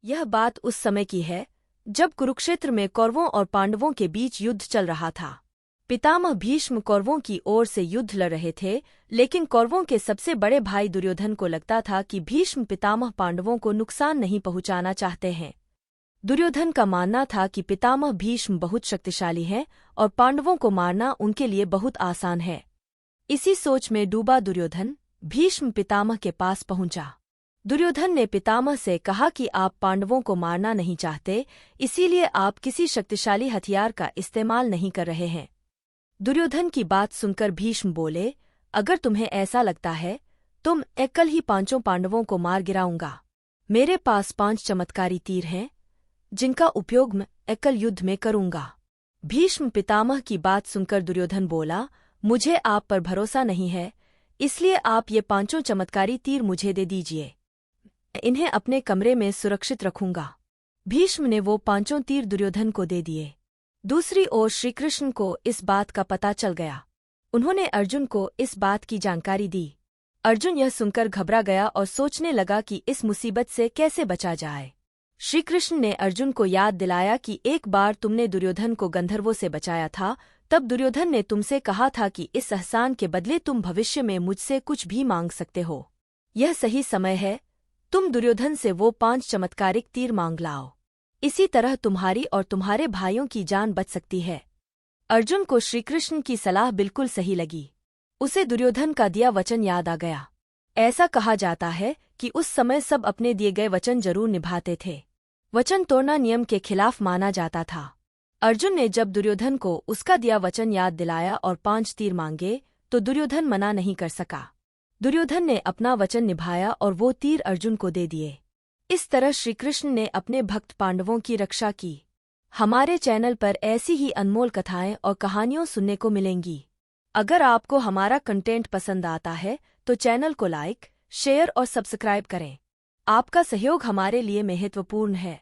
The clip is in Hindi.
यह बात उस समय की है जब कुरुक्षेत्र में कौरवों और पांडवों के बीच युद्ध चल रहा था। पितामह भीष्म कौरवों की ओर से युद्ध लड़ रहे थे, लेकिन कौरवों के सबसे बड़े भाई दुर्योधन को लगता था कि भीष्म पितामह पांडवों को नुकसान नहीं पहुंचाना चाहते हैं। दुर्योधन का मानना था कि पितामह भीष्म बहुत शक्तिशाली हैं और पांडवों को मारना उनके लिए बहुत आसान है। इसी सोच में डूबा दुर्योधन भीष्म पितामह के पास पहुंचा। दुर्योधन ने पितामह से कहा कि आप पांडवों को मारना नहीं चाहते, इसीलिए आप किसी शक्तिशाली हथियार का इस्तेमाल नहीं कर रहे हैं। दुर्योधन की बात सुनकर भीष्म बोले, अगर तुम्हें ऐसा लगता है तो मैं कल ही 5 पांडवों को मार गिराऊंगा। मेरे पास 5 चमत्कारी तीर हैं जिनका उपयोग मैं एकल युद्ध में करूंगा। भीष्म पितामह की बात सुनकर दुर्योधन बोला, मुझे आप पर भरोसा नहीं है, इसलिए आप ये 5 चमत्कारी तीर मुझे दे दीजिए। इन्हें अपने कमरे में सुरक्षित रखूंगा। भीष्म ने वो 5 तीर दुर्योधन को दे दिए। दूसरी ओर श्रीकृष्ण को इस बात का पता चल गया। उन्होंने अर्जुन को इस बात की जानकारी दी। अर्जुन यह सुनकर घबरा गया और सोचने लगा कि इस मुसीबत से कैसे बचा जाए। श्रीकृष्ण ने अर्जुन को याद दिलाया कि एक बार तुमने दुर्योधन को गंधर्वों से बचाया था, तब दुर्योधन ने तुमसे कहा था कि इस एहसान के बदले तुम भविष्य में मुझसे कुछ भी मांग सकते हो। यह सही समय है, तुम दुर्योधन से वो 5 चमत्कारिक तीर मांग लाओ। इसी तरह तुम्हारी और तुम्हारे भाइयों की जान बच सकती है। अर्जुन को श्रीकृष्ण की सलाह बिल्कुल सही लगी। उसे दुर्योधन का दिया वचन याद आ गया। ऐसा कहा जाता है कि उस समय सब अपने दिए गए वचन जरूर निभाते थे। वचन तोड़ना नियम के खिलाफ माना जाता था। अर्जुन ने जब दुर्योधन को उसका दिया वचन याद दिलाया और 5 तीर मांगे, तो दुर्योधन मना नहीं कर सका। दुर्योधन ने अपना वचन निभाया और वो तीर अर्जुन को दे दिए। इस तरह श्रीकृष्ण ने अपने भक्त पांडवों की रक्षा की। हमारे चैनल पर ऐसी ही अनमोल कथाएं और कहानियां सुनने को मिलेंगी। अगर आपको हमारा कंटेंट पसंद आता है तो चैनल को लाइक, शेयर और सब्सक्राइब करें। आपका सहयोग हमारे लिए महत्वपूर्ण है।